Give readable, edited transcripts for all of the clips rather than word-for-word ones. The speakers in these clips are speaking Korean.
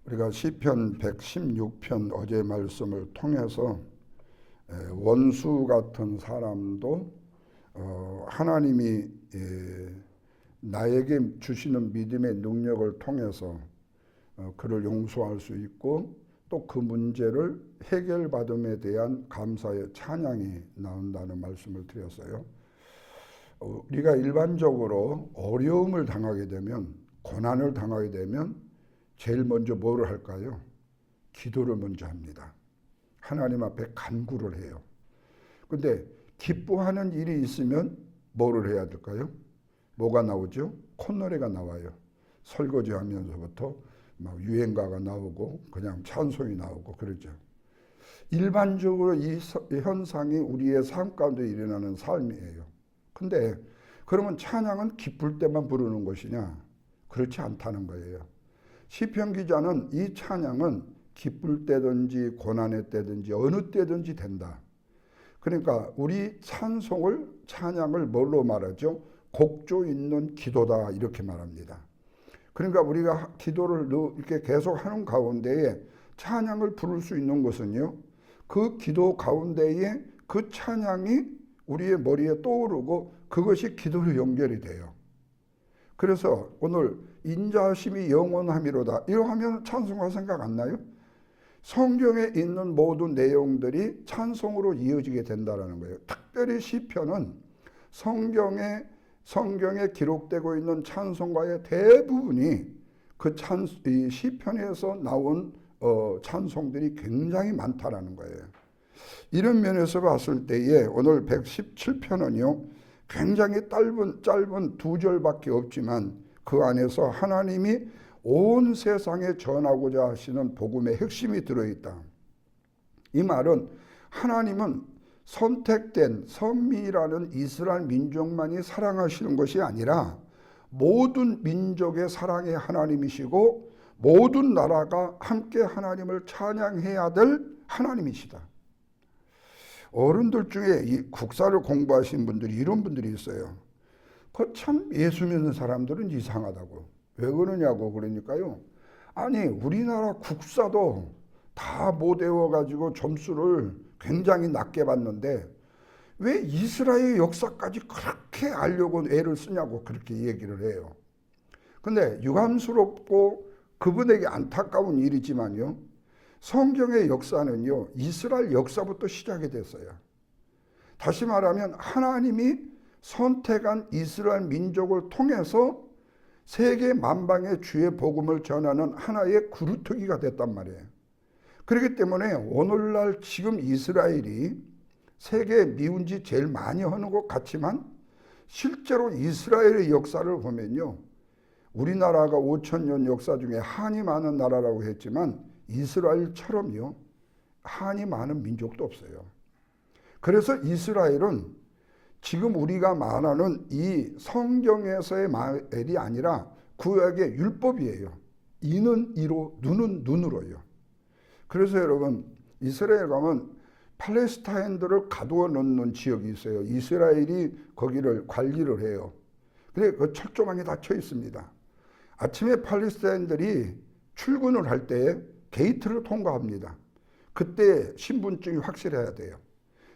우리가 시편 116편 어제 말씀을 통해서 원수 같은 사람도 하나님이 나에게 주시는 믿음의 능력을 통해서 그를 용서할 수 있고 또 그 문제를 해결받음에 대한 감사의 찬양이 나온다는 말씀을 드렸어요. 우리가 일반적으로 어려움을 당하게 되면, 고난을 당하게 되면 제일 먼저 뭐를 할까요? 기도를 먼저 합니다. 하나님 앞에 간구를 해요. 근데 기뻐하는 일이 있으면 뭐를 해야 될까요? 뭐가 나오죠? 콧노래가 나와요. 설거지 하면서부터 막 유행가가 나오고 그냥 찬송이 나오고 그러죠. 일반적으로 이 현상이 우리의 삶 가운데 일어나는 삶이에요. 근데 그러면 찬양은 기쁠 때만 부르는 것이냐? 그렇지 않다는 거예요. 시편 기자는 이 찬양은 기쁠 때든지 고난의 때든지 어느 때든지 된다. 그러니까 우리 찬양을 뭘로 말하죠? 곡조 있는 기도다 이렇게 말합니다. 그러니까 우리가 기도를 이렇게 계속 하는 가운데에 찬양을 부를 수 있는 것은요, 그 기도 가운데에 그 찬양이 우리의 머리에 떠오르고 그것이 기도로 연결이 돼요. 그래서 오늘 인자하심이 영원함이로다 이러 하면 찬송가 생각 안 나요? 성경에 있는 모든 내용들이 찬송으로 이어지게 된다는 거예요. 특별히 시편은 성경에 기록되고 있는 찬송가의 대부분이 이 시편에서 나온 찬송들이 굉장히 많다라는 거예요. 이런 면에서 봤을 때에 오늘 117편은요, 굉장히 짧은 두 절밖에 없지만 그 안에서 하나님이 온 세상에 전하고자 하시는 복음의 핵심이 들어있다. 이 말은 하나님은 선택된 선민이라는 이스라엘 민족만이 사랑하시는 것이 아니라 모든 민족의 사랑의 하나님이시고 모든 나라가 함께 하나님을 찬양해야 될 하나님이시다. 어른들 중에 이 국사를 공부하신 분들이 이런 분들이 있어요. 그 참 예수 믿는 사람들은 이상하다고. 왜 그러냐고 그러니까요. 아니 우리나라 국사도 다 못 외워가지고 점수를 굉장히 낮게 받는데 왜 이스라엘 역사까지 그렇게 알려고 애를 쓰냐고 그렇게 얘기를 해요. 근데 유감스럽고 그분에게 안타까운 일이지만요, 성경의 역사는요 이스라엘 역사부터 시작이 됐어요. 다시 말하면 하나님이 선택한 이스라엘 민족을 통해서 세계 만방의 주의 복음을 전하는 하나의 그루터기가 됐단 말이에요. 그렇기 때문에 오늘날 지금 이스라엘이 세계에 미운 짓 제일 많이 하는 것 같지만 실제로 이스라엘의 역사를 보면요, 우리나라가 5,000년 역사 중에 한이 많은 나라라고 했지만 이스라엘처럼요 한이 많은 민족도 없어요. 그래서 이스라엘은 지금 우리가 말하는 이 성경에서의 말이 아니라 구약의 율법이에요. 이는 이로 눈은 눈으로요. 그래서 여러분 이스라엘 가면 팔레스타인들을 가두어 놓는 지역이 있어요. 이스라엘이 거기를 관리를 해요. 근데 그 철조망이 닫혀 있습니다. 아침에 팔레스타인들이 출근을 할 때 게이트를 통과합니다. 그때 신분증이 확실해야 돼요.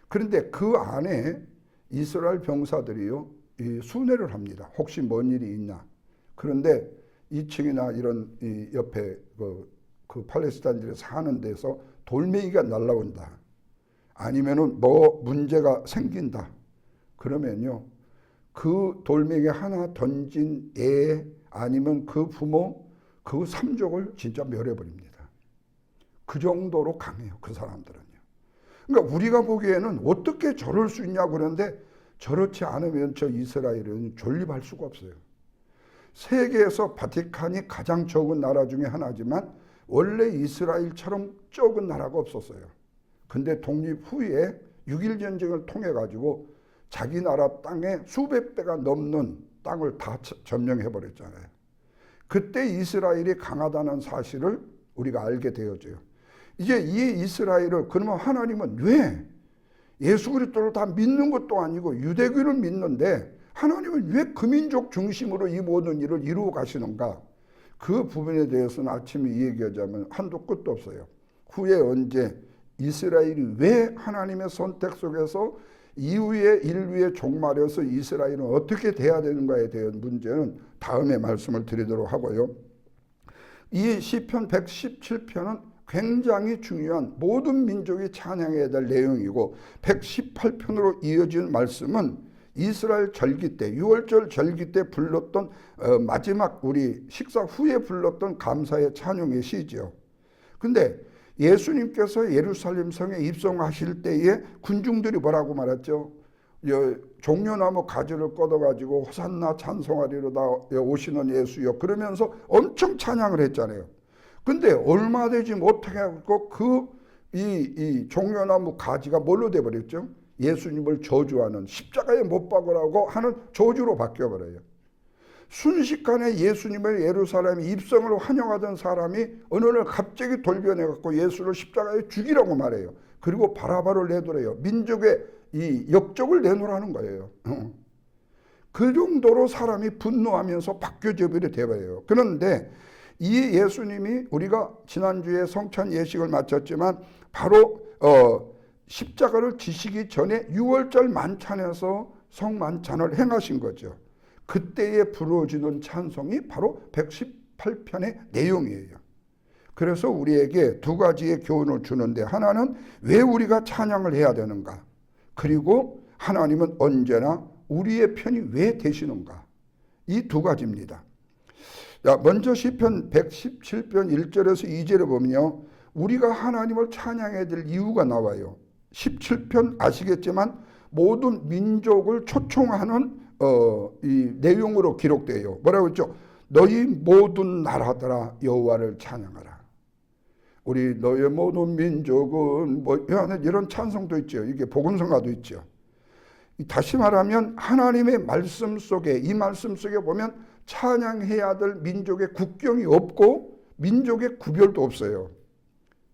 그런데 그 안에 이스라엘 병사들이요 이 순회를 합니다. 혹시 뭔 일이 있나. 그런데 2층이나 이런 이 옆에 그 팔레스타인들이 사는 데서 돌멩이가 날라온다. 아니면은 뭐 문제가 생긴다. 그러면요 그 돌멩이 하나 던진 애 아니면 그 부모 그 3족을 진짜 멸해버립니다. 그 정도로 강해요. 그 사람들은요. 그러니까 우리가 보기에는 어떻게 저럴 수 있냐고 그러는데 저렇지 않으면 저 이스라엘은 존립할 수가 없어요. 세계에서 바티칸이 가장 적은 나라 중에 하나지만 원래 이스라엘처럼 적은 나라가 없었어요. 근데 독립 후에 6.1 전쟁을 통해 가지고 자기 나라 땅에 수백 배가 넘는 땅을 다 점령해 버렸잖아요. 그때 이스라엘이 강하다는 사실을 우리가 알게 되어져요. 이제 이 이스라엘을 그러면 하나님은 왜 예수 그리스도를 다 믿는 것도 아니고 유대교를 믿는데 하나님은 왜 그 민족 중심으로 이 모든 일을 이루어 가시는가? 그 부분에 대해서는 아침에 얘기하자면 한도 끝도 없어요. 후에 언제 이스라엘이 왜 하나님의 선택 속에서 이후에 인류의 종말에서 이스라엘은 어떻게 돼야 되는가에 대한 문제는 다음에 말씀을 드리도록 하고요. 이 시편 117편은 굉장히 중요한 모든 민족이 찬양해야 될 내용이고 118편으로 이어진 말씀은 이스라엘 절기 때 6월절 절기 때 불렀던 마지막 우리 식사 후에 불렀던 감사의 찬양의 시죠. 근데 예수님께서 예루살렘 성에 입성하실 때에 군중들이 뭐라고 말했죠? 종려나무 가지를 걷어가지고 호산나 찬송하리로다 오시는 예수여 그러면서 엄청 찬양을 했잖아요. 근데 얼마 되지 못하게 하고 이 종려나무 가지가 뭘로 돼버렸죠? 예수님을 저주하는 십자가에 못 박으라고 하는 저주로 바뀌어버려요. 순식간에 예수님을 예루살렘에 입성을 환영하던 사람이 어느 날 갑자기 돌변해갖고 예수를 십자가에 죽이라고 말해요. 그리고 바라바를 내두래요. 민족의 이 역적을 내놓으라는 거예요. 그 정도로 사람이 분노하면서 바뀌어져 버려 돼버려요. 그런데 이 예수님이 우리가 지난주에 성찬 예식을 마쳤지만 바로 십자가를 지시기 전에 6월절 만찬에서 성만찬을 행하신 거죠. 그때에 부르짖는 찬송이 바로 118편의 내용이에요. 그래서 우리에게 두 가지의 교훈을 주는데 하나는 왜 우리가 찬양을 해야 되는가? 그리고 하나님은 언제나 우리의 편이 왜 되시는가? 이 두 가지입니다. 먼저 시편 117편 1절에서 2절에 보면요. 우리가 하나님을 찬양해야 될 이유가 나와요. 17편 아시겠지만 모든 민족을 초청하는 이 내용으로 기록돼요. 뭐라고 했죠? 너희 모든 나라들아 여호와를 찬양하라. 우리 너의 모든 민족은 뭐 이런 찬송도 있죠. 이게 복음성가도 있죠. 다시 말하면 하나님의 말씀 속에 이 말씀 속에 보면 찬양해야 될 민족의 국경이 없고 민족의 구별도 없어요.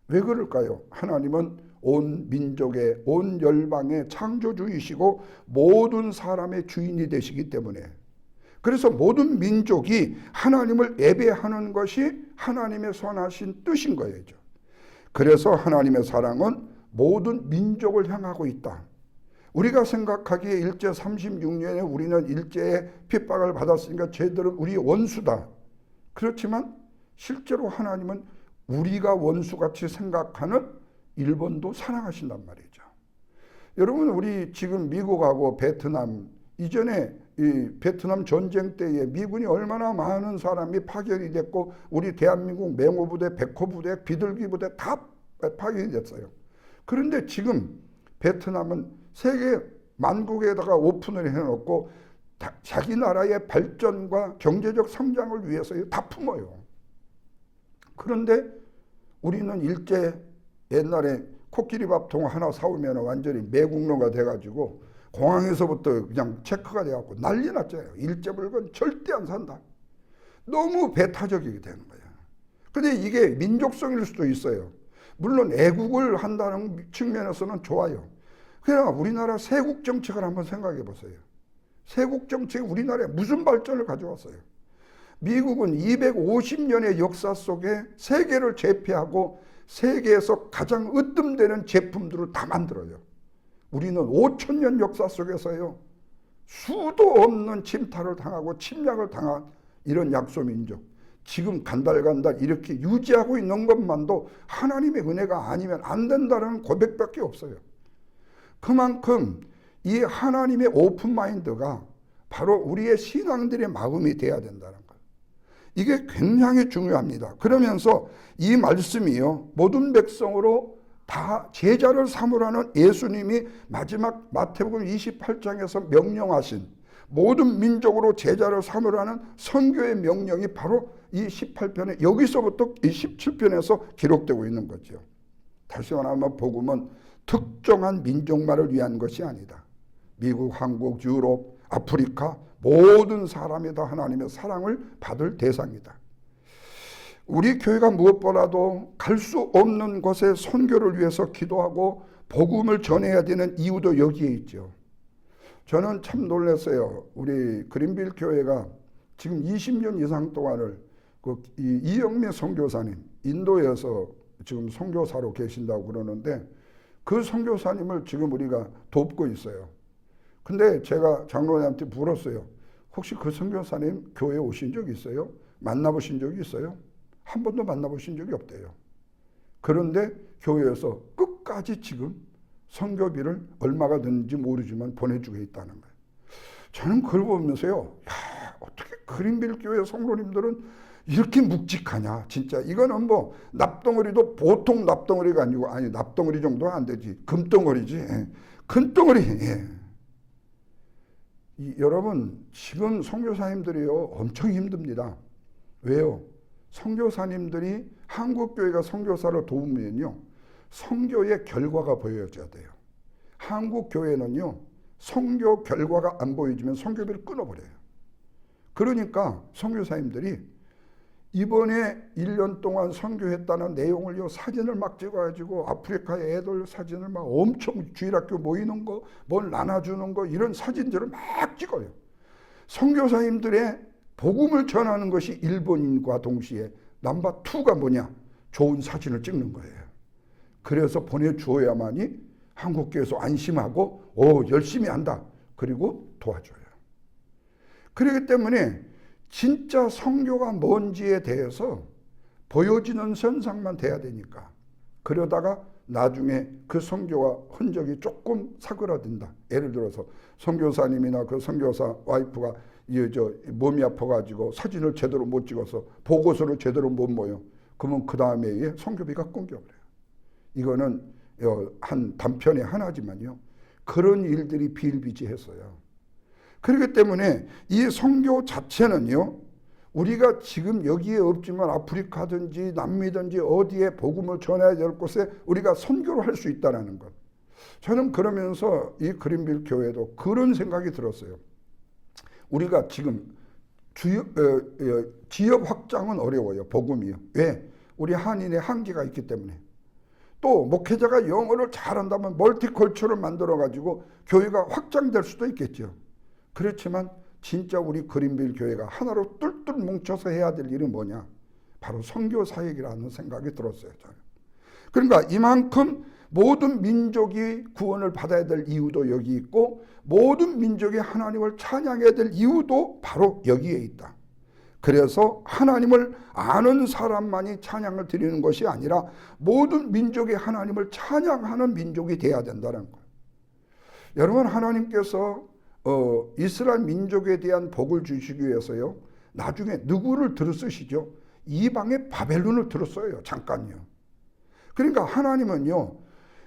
왜 그럴까요? 하나님은 온 민족의 온 열방의 창조주이시고 모든 사람의 주인이 되시기 때문에 그래서 모든 민족이 하나님을 예배하는 것이 하나님의 선하신 뜻인 거예요. 그래서 하나님의 사랑은 모든 민족을 향하고 있다. 우리가 생각하기에 일제 36년에 우리는 일제의 핍박을 받았으니까 쟤들은 우리 원수다. 그렇지만 실제로 하나님은 우리가 원수같이 생각하는 일본도 사랑하신단 말이죠. 여러분 우리 지금 미국하고 베트남 이전에 이 베트남 전쟁 때에 미군이 얼마나 많은 사람이 파견이 됐고 우리 대한민국 맹호부대, 백호부대, 비둘기부대 다 파견이 됐어요. 그런데 지금 베트남은 세계 만국에다가 오픈을 해놓고 자기 나라의 발전과 경제적 성장을 위해서 다 품어요. 그런데 우리는 일제 옛날에 코끼리밥통 하나 사오면 완전히 매국노가 돼가지고 공항에서부터 그냥 체크가 돼갖고 난리 났잖아요. 일제 물건 절대 안 산다. 너무 배타적이게 되는 거야. 근데 이게 민족성일 수도 있어요. 물론 애국을 한다는 측면에서는 좋아요. 그러나 우리나라 세국 정책을 한번 생각해 보세요. 세국 정책이 우리나라에 무슨 발전을 가져왔어요? 미국은 250년의 역사 속에 세계를 제패하고 세계에서 가장 으뜸되는 제품들을 다 만들어요. 우리는 5,000년 역사 속에서요. 수도 없는 침탈을 당하고 침략을 당한 이런 약소민족. 지금 간달간달 이렇게 유지하고 있는 것만도 하나님의 은혜가 아니면 안 된다는 고백밖에 없어요. 그만큼 이 하나님의 오픈 마인드가 바로 우리의 신앙들의 마음이 돼야 된다는 거예요. 이게 굉장히 중요합니다. 그러면서 이 말씀이요. 모든 백성으로 다 제자를 삼으라는 예수님이 마지막 마태복음 28장에서 명령하신 모든 민족으로 제자를 삼으라는 선교의 명령이 바로 이 18편에 여기서부터 이 17편에서 기록되고 있는 거죠. 다시 말하면 복음은 특정한 민족만을 위한 것이 아니다. 미국, 한국, 유럽, 아프리카 모든 사람이 다 하나님의 사랑을 받을 대상이다. 우리 교회가 무엇보다도 갈 수 없는 곳에 선교를 위해서 기도하고 복음을 전해야 되는 이유도 여기에 있죠. 저는 참 놀랐어요. 우리 그린빌 교회가 지금 20년 이상 동안을 이영미 선교사님, 인도에서 지금 선교사로 계신다고 그러는데 그 선교사님을 지금 우리가 돕고 있어요. 근데 제가 장로님한테 물었어요. 혹시 그 선교사님 교회에 오신 적 있어요? 만나보신 적이 있어요? 한 번도 만나보신 적이 없대요. 그런데 교회에서 끝까지 지금 선교비를 얼마가 드는지 모르지만 보내주고 있다는 거예요. 저는 그걸 보면서요, 야, 어떻게 그린빌 교회 성도님들은 이렇게 묵직하냐. 진짜 이거는 뭐 납덩어리도 보통 납덩어리가 아니고, 아니 납덩어리 정도는 안 되지. 금덩어리지. 예. 금덩어리. 예. 여러분 지금 선교사님들이요 엄청 힘듭니다. 왜요? 선교사님들이 한국교회가 선교사를 도우면요 선교의 결과가 보여져야 돼요. 한국교회는요 선교 결과가 안 보여지면 선교비를 끊어버려요. 그러니까 선교사님들이 이번에 1년 동안 선교했다는 내용을요 사진을 막 찍어가지고 아프리카의 애들 사진을 막 엄청 주일학교 모이는 거, 뭘 나눠주는 거 이런 사진들을 막 찍어요. 선교사님들의 복음을 전하는 것이 일본인과 동시에 넘버 2가 뭐냐? 좋은 사진을 찍는 거예요. 그래서 보내주어야만이 한국교회에서 안심하고 열심히 한다. 그리고 도와줘요. 그렇기 때문에 진짜 선교가 뭔지에 대해서 보여지는 현상만 돼야 되니까 그러다가 나중에 그 선교가 흔적이 조금 사그라든다. 예를 들어서 선교사님이나 그 선교사 와이프가 몸이 아파가지고 사진을 제대로 못 찍어서 보고서를 제대로 못 모여. 그러면 그 다음에 선교비가 끊겨버려요. 이거는 한 단편의 하나지만요. 그런 일들이 비일비재했어요. 그렇기 때문에 이 선교 자체는요. 우리가 지금 여기에 없지만 아프리카든지 남미든지 어디에 복음을 전해야 될 곳에 우리가 선교를 할 수 있다는 것. 저는 그러면서 이 그린빌 교회도 그런 생각이 들었어요. 우리가 지금 지역 확장은 어려워요. 복음이요. 왜? 우리 한인의 한계가 있기 때문에. 또 목회자가 영어를 잘한다면 멀티컬처를 만들어가지고 교회가 확장될 수도 있겠죠. 그렇지만 진짜 우리 그린빌 교회가 하나로 똘똘 뭉쳐서 해야 될 일은 뭐냐? 바로 선교 사역이라는 생각이 들었어요. 저는. 그러니까 이만큼 모든 민족이 구원을 받아야 될 이유도 여기 있고 모든 민족이 하나님을 찬양해야 될 이유도 바로 여기에 있다. 그래서 하나님을 아는 사람만이 찬양을 드리는 것이 아니라 모든 민족이 하나님을 찬양하는 민족이 돼야 된다는 거예요. 여러분 하나님께서 이스라엘 민족에 대한 복을 주시기 위해서요. 나중에 누구를 들으시죠? 이방의 바벨론을 들었어요. 잠깐요. 그러니까 하나님은요.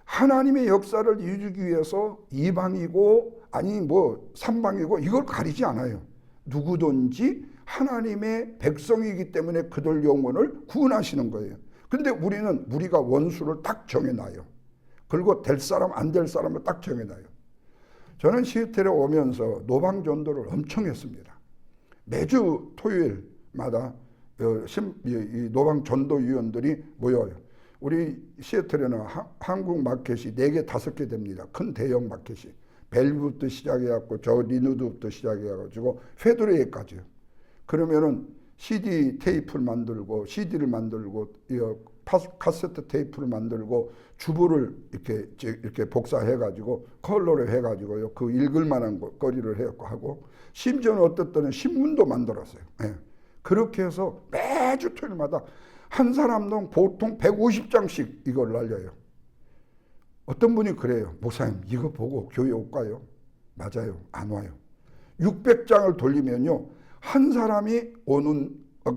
하나님의 역사를 이루기 위해서 이방이고 아니 뭐 삼방이고 이걸 가리지 않아요. 누구든지 하나님의 백성이기 때문에 그들 영혼을 구원하시는 거예요. 근데 우리가 원수를 딱 정해놔요. 그리고 될 사람 안 될 사람을 딱 정해놔요. 저는 시애틀에 오면서 노방전도를 엄청 했습니다. 매주 토요일마다 이 노방전도위원들이 모여요. 우리 시애틀에는 한국 마켓이 4개, 5개 됩니다. 큰 대형 마켓이. 벨부터 시작해갖고 저 리누드부터 시작해가지고 페드레이까지요. 그러면은 CD 테이프를 만들고 CD를 만들고 카세트 테이프를 만들고 주부를 이렇게 복사해가지고 컬러를 해가지고요. 그 읽을 만한 거리를 하고 심지어는 어떤 때는 신문도 만들었어요. 예. 그렇게 해서 매주 토요일마다 한 사람당 보통 150장씩 이걸 날려요. 어떤 분이 그래요. 목사님 이거 보고 교회 올까요? 맞아요. 안 와요. 600장을 돌리면요. 한 사람이 오는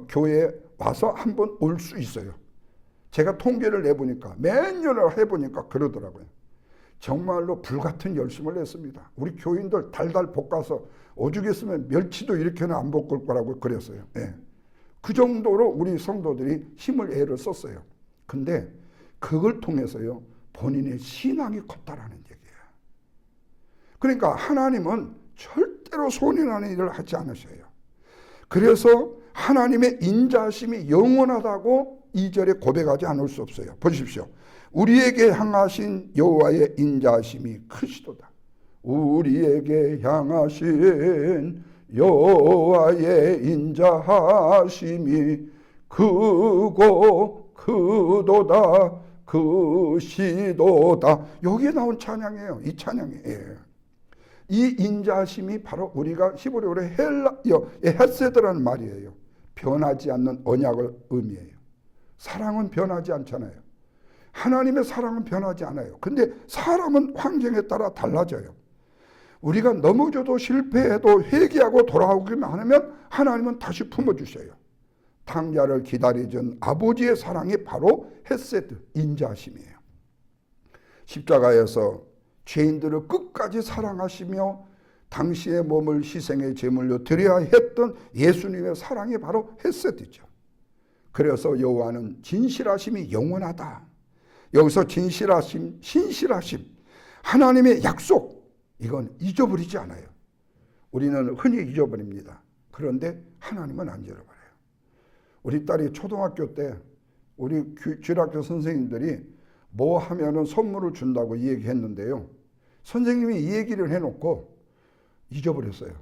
교회에 와서 한 번 올 수 있어요. 제가 통계를 내보니까 몇 년을 해보니까 그러더라고요. 정말로 불같은 열심을 했습니다. 우리 교인들 달달 볶아서 오죽했으면 멸치도 이렇게는 안 볶을 거라고 그랬어요. 예. 그 정도로 우리 성도들이 힘을 애를 썼어요. 근데 그걸 통해서요. 본인의 신앙이 컸다라는 얘기예요. 그러니까 하나님은 절대로 손해나는 일을 하지 않으셔요. 그래서 하나님의 인자심이 영원하다고 2절에 고백하지 않을 수 없어요. 보십시오. 우리에게 향하신 여호와의 인자심이 크시도다. 우리에게 향하신 여호와의 인자하심이 그고 그도다 그시도다. 여기에 나온 찬양이에요. 이 찬양이에요. 이 인자하심이 바로 우리가 히브리어로 헤세드라는 말이에요. 변하지 않는 언약을 의미해요. 사랑은 변하지 않잖아요. 하나님의 사랑은 변하지 않아요. 근데 사람은 환경에 따라 달라져요. 우리가 넘어져도 실패해도 회개하고 돌아오기만 하면 하나님은 다시 품어주셔요. 탕자를 기다리던 아버지의 사랑이 바로 헤세드, 인자하심이에요. 십자가에서 죄인들을 끝까지 사랑하시며 당시의 몸을 희생의 제물로 드려야 했던 예수님의 사랑이 바로 헤세드죠. 그래서 여호와는 진실하심이 영원하다. 여기서 진실하심, 신실하심, 하나님의 약속, 이건 잊어버리지 않아요. 우리는 흔히 잊어버립니다. 그런데 하나님은 안 잊어버려요. 우리 딸이 초등학교 때 우리 주일학교 선생님들이 뭐 하면은 선물을 준다고 이 얘기했는데요. 선생님이 이 얘기를 해놓고 잊어버렸어요.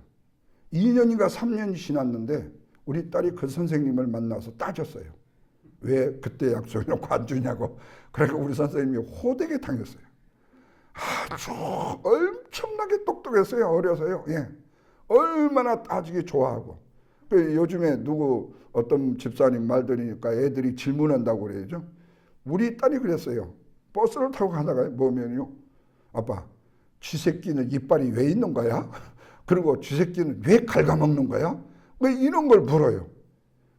2년인가 3년이 지났는데 우리 딸이 그 선생님을 만나서 따졌어요. 왜 그때 약속해놓고 안 주냐고. 그러니까 우리 선생님이 호되게 당했어요. 아주 엄청나게 똑똑했어요. 어려서요. 예. 얼마나 따지기 좋아하고. 요즘에 누구 어떤 집사님 말 들으니까 애들이 질문한다고 그래야죠. 우리 딸이 그랬어요. 버스를 타고 가다가 보면요. 아빠, 쥐새끼는 이빨이 왜 있는 거야? 그리고 쥐새끼는 왜 갉아먹는 거야? 왜 이런 걸 물어요.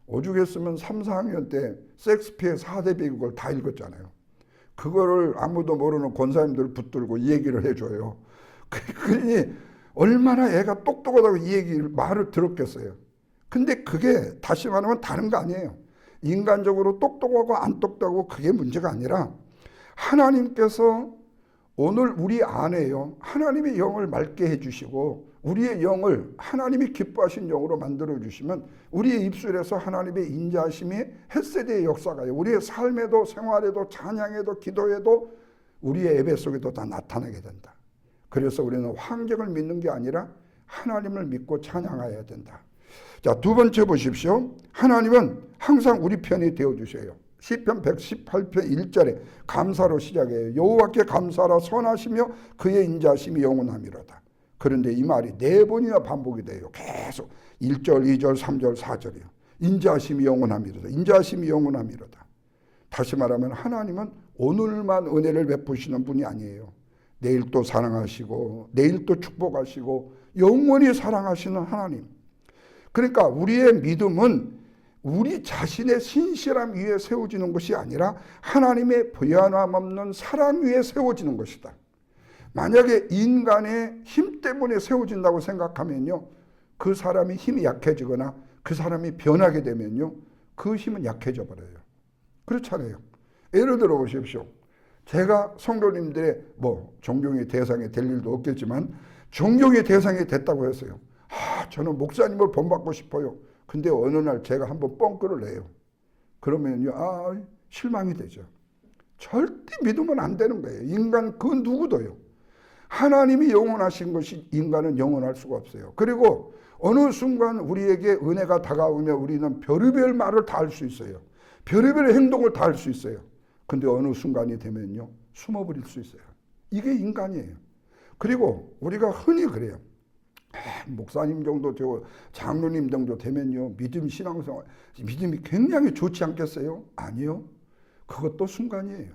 오죽했으면 3, 4학년 때 섹스피어의 4대 비극을 다 읽었잖아요. 그거를 아무도 모르는 권사님들 붙들고 이 얘기를 해줘요. 그러니 얼마나 애가 똑똑하다고 이 얘기를 말을 들었겠어요. 근데 그게 다시 말하면 다른 거 아니에요. 인간적으로 똑똑하고 안 똑똑하고 그게 문제가 아니라 하나님께서 오늘 우리 안에요. 하나님의 영을 맑게 해주시고 우리의 영을 하나님이 기뻐하신 영으로 만들어주시면 우리의 입술에서 하나님의 인자하심이 헤세드의 역사가요. 우리의 삶에도 생활에도 찬양에도 기도에도 우리의 예배 속에도 다 나타나게 된다. 그래서 우리는 환경을 믿는 게 아니라 하나님을 믿고 찬양해야 된다. 자, 두 번째 보십시오. 하나님은 항상 우리 편이 되어주셔요. 시편 118편 1절에 감사로 시작해요. 여호와께 감사하라 선하시며 그의 인자하심이 영원함이로다. 그런데 이 말이 4번이나 반복이 돼요. 계속 1절, 2절, 3절, 4절이요. 인자하심이 영원함이로다. 인자하심이 영원함이로다. 다시 말하면 하나님은 오늘만 은혜를 베푸시는 분이 아니에요. 내일 또 사랑하시고 내일 또 축복하시고 영원히 사랑하시는 하나님. 그러니까 우리의 믿음은 우리 자신의 신실함 위에 세워지는 것이 아니라 하나님의 부연함 없는 사랑 위에 세워지는 것이다. 만약에 인간의 힘 때문에 세워진다고 생각하면요, 그 사람이 힘이 약해지거나 그 사람이 변하게 되면요, 그 힘은 약해져 버려요. 그렇잖아요. 예를 들어 보십시오. 제가 성도님들의 존경의 대상이 될 일도 없겠지만 존경의 대상이 됐다고 했어요. 저는 목사님을 본받고 싶어요. 근데 어느 날 제가 한번 뻥크를 내요. 그러면요, 실망이 되죠. 절대 믿으면 안 되는 거예요. 인간 그 누구도요. 하나님이 영원하신 것이 인간은 영원할 수가 없어요. 그리고 어느 순간 우리에게 은혜가 다가오면 우리는 별의별 말을 다 할 수 있어요. 별의별 행동을 다 할 수 있어요. 근데 어느 순간이 되면요, 숨어버릴 수 있어요. 이게 인간이에요. 그리고 우리가 흔히 그래요. 목사님 정도 되고 장로님 정도 되면요, 믿음 신앙생활 믿음이 굉장히 좋지 않겠어요? 아니요. 그것도 순간이에요.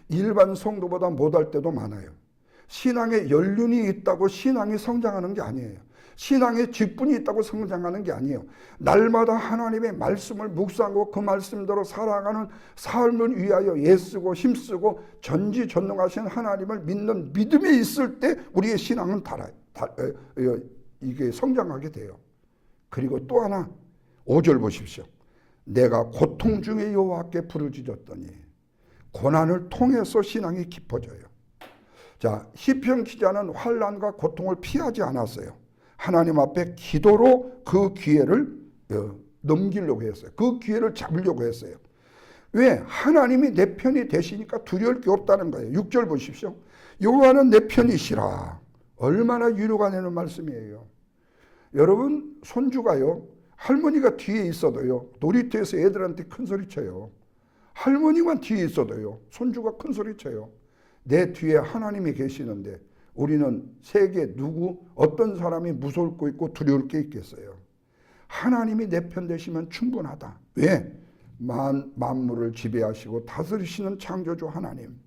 일반 성도보다 못할 때도 많아요. 신앙에 연륜이 있다고 신앙이 성장하는 게 아니에요. 신앙에 직분이 있다고 성장하는 게 아니에요. 날마다 하나님의 말씀을 묵상하고 그 말씀대로 살아가는 삶을 위하여 애쓰고 힘쓰고 전지전능하신 하나님을 믿는 믿음이 있을 때 우리의 신앙은 이게 성장하게 돼요. 그리고 또 하나 5절 보십시오. 내가 고통 중에 여호와께 부르짖었더니 고난을 통해서 신앙이 깊어져요. 자, 시편 기자는 환난과 고통을 피하지 않았어요. 하나님 앞에 기도로 그 기회를 넘기려고 했어요. 그 기회를 잡으려고 했어요. 왜? 하나님이 내 편이 되시니까 두려울 게 없다는 거예요. 6절 보십시오. 여호와는 내 편이시라. 얼마나 위로가 되는 말씀이에요. 여러분, 손주가요, 할머니가 뒤에 있어도요, 놀이터에서 애들한테 큰 소리 쳐요. 할머니만 뒤에 있어도요, 손주가 큰 소리 쳐요. 내 뒤에 하나님이 계시는데 우리는 세계 누구 어떤 사람이 무서울 거 있고 두려울 게 있겠어요. 하나님이 내 편 되시면 충분하다. 왜? 만물을 지배하시고 다스리시는 창조주 하나님.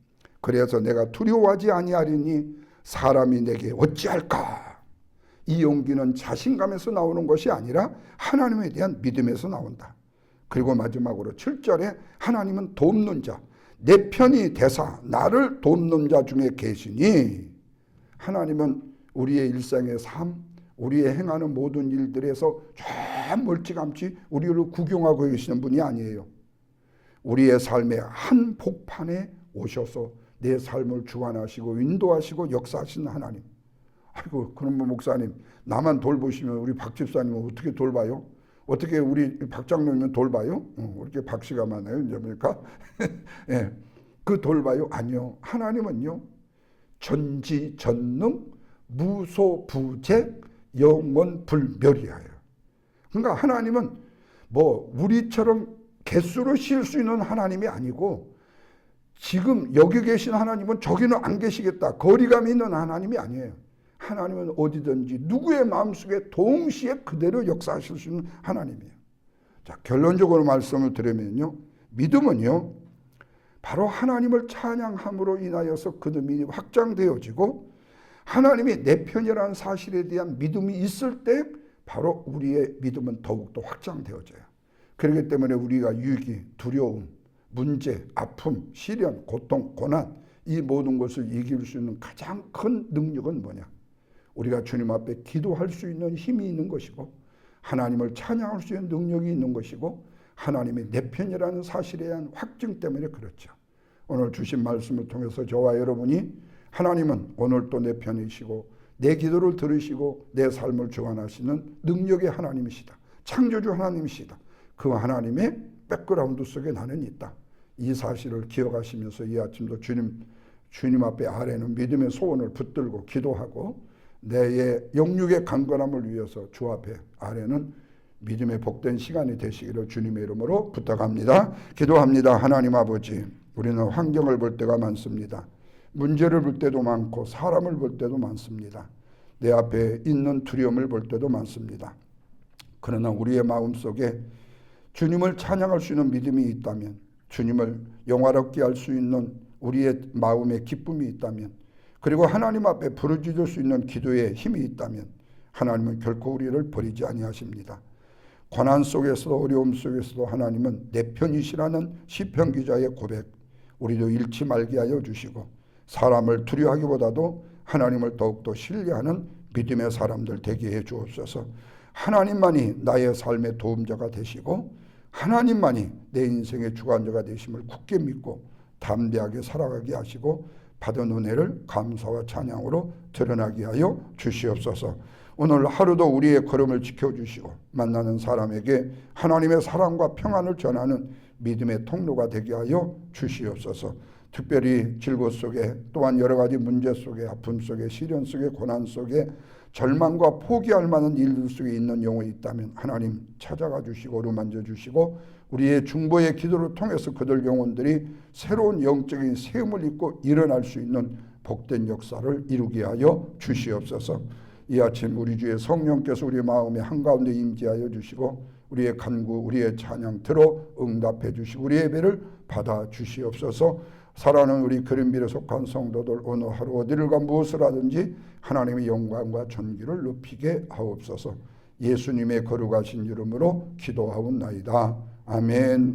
그래서 내가 두려워하지 아니하리니 사람이 내게 어찌할까? 이 용기는 자신감에서 나오는 것이 아니라 하나님에 대한 믿음에서 나온다. 그리고 마지막으로 7절에 하나님은 돕는 자, 내 편이 되사 나를 돕는 자 중에 계시니, 하나님은 우리의 일상의 삶, 우리의 행하는 모든 일들에서 저 멀찌감치 우리를 구경하고 계시는 분이 아니에요. 우리의 삶의 한 복판에 오셔서 내 삶을 주관하시고 인도하시고 역사하시는 하나님. 아이고, 그러면 목사님, 나만 돌보시면 우리 박 집사님은 어떻게 돌봐요? 어떻게 우리 박 장로님은 돌봐요? 이렇게 박 씨가 많아요, 이제 보니까. 예, 그 돌봐요? 아니요. 하나님은요, 전지전능, 무소부재, 영원불멸이에요. 그러니까 하나님은 뭐 우리처럼 개수로 실 수 있는 하나님이 아니고, 지금 여기 계신 하나님은 저기는 안 계시겠다, 거리감이 있는 하나님이 아니에요. 하나님은 어디든지 누구의 마음속에 동시에 그대로 역사하실 수 있는 하나님이에요. 자, 결론적으로 말씀을 드리면요, 믿음은요, 바로 하나님을 찬양함으로 인하여서 그 믿음이 확장되어지고, 하나님이 내 편이라는 사실에 대한 믿음이 있을 때 바로 우리의 믿음은 더욱더 확장되어져요. 그렇기 때문에 우리가 위기, 두려움, 문제, 아픔, 시련, 고통, 고난, 이 모든 것을 이길 수 있는 가장 큰 능력은 뭐냐? 우리가 주님 앞에 기도할 수 있는 힘이 있는 것이고, 하나님을 찬양할 수 있는 능력이 있는 것이고, 하나님이 내 편이라는 사실에 대한 확증 때문에 그렇죠. 오늘 주신 말씀을 통해서 저와 여러분이 하나님은 오늘 또 내 편이시고 내 기도를 들으시고 내 삶을 주관하시는 능력의 하나님이시다. 창조주 하나님이시다. 그 하나님의 백그라운드 속에 나는 있다. 이 사실을 기억하시면서 이 아침도 주님 앞에 아래는 믿음의 소원을 붙들고 기도하고, 내 영육의 강건함을 위해서 주 앞에 아래는 믿음의 복된 시간이 되시기를 주님의 이름으로 부탁합니다. 기도합니다. 하나님 아버지, 우리는 환경을 볼 때가 많습니다. 문제를 볼 때도 많고 사람을 볼 때도 많습니다. 내 앞에 있는 두려움을 볼 때도 많습니다. 그러나 우리의 마음속에 주님을 찬양할 수 있는 믿음이 있다면, 주님을 영화롭게 할 수 있는 우리의 마음의 기쁨이 있다면, 그리고 하나님 앞에 부르짖을 수 있는 기도의 힘이 있다면 하나님은 결코 우리를 버리지 아니하십니다. 고난 속에서도 어려움 속에서도 하나님은 내 편이시라는 시편 기자의 고백, 우리도 잃지 말게 하여 주시고, 사람을 두려워하기보다도 하나님을 더욱더 신뢰하는 믿음의 사람들 되게 해 주옵소서. 하나님만이 나의 삶의 도움자가 되시고, 하나님만이 내 인생의 주관자가 되심을 굳게 믿고 담대하게 살아가게 하시고, 받은 은혜를 감사와 찬양으로 드러나게 하여 주시옵소서. 오늘 하루도 우리의 걸음을 지켜주시고 만나는 사람에게 하나님의 사랑과 평안을 전하는 믿음의 통로가 되게 하여 주시옵소서. 특별히 질고 속에, 또한 여러 가지 문제 속에, 아픔 속에, 시련 속에, 고난 속에, 절망과 포기할 만한 일들 속에 있는 영혼이 있다면 하나님 찾아가 주시고 어루만져 주시고, 우리의 중보의 기도를 통해서 그들 영혼들이 새로운 영적인 세움을 입고 일어날 수 있는 복된 역사를 이루게 하여 주시옵소서. 이 아침 우리 주의 성령께서 우리 마음의 한가운데 임재하여 주시고, 우리의 간구, 우리의 찬양 들어 응답해 주시고 우리의 예배를 받아 주시옵소서. 사랑하는 우리 그린빌에 속한 성도들, 오늘 하루 어디를 가 무엇을 하든지 하나님의 영광과 존귀를 높이게 하옵소서. 예수님의 거룩하신 이름으로 기도하옵나이다. 아멘.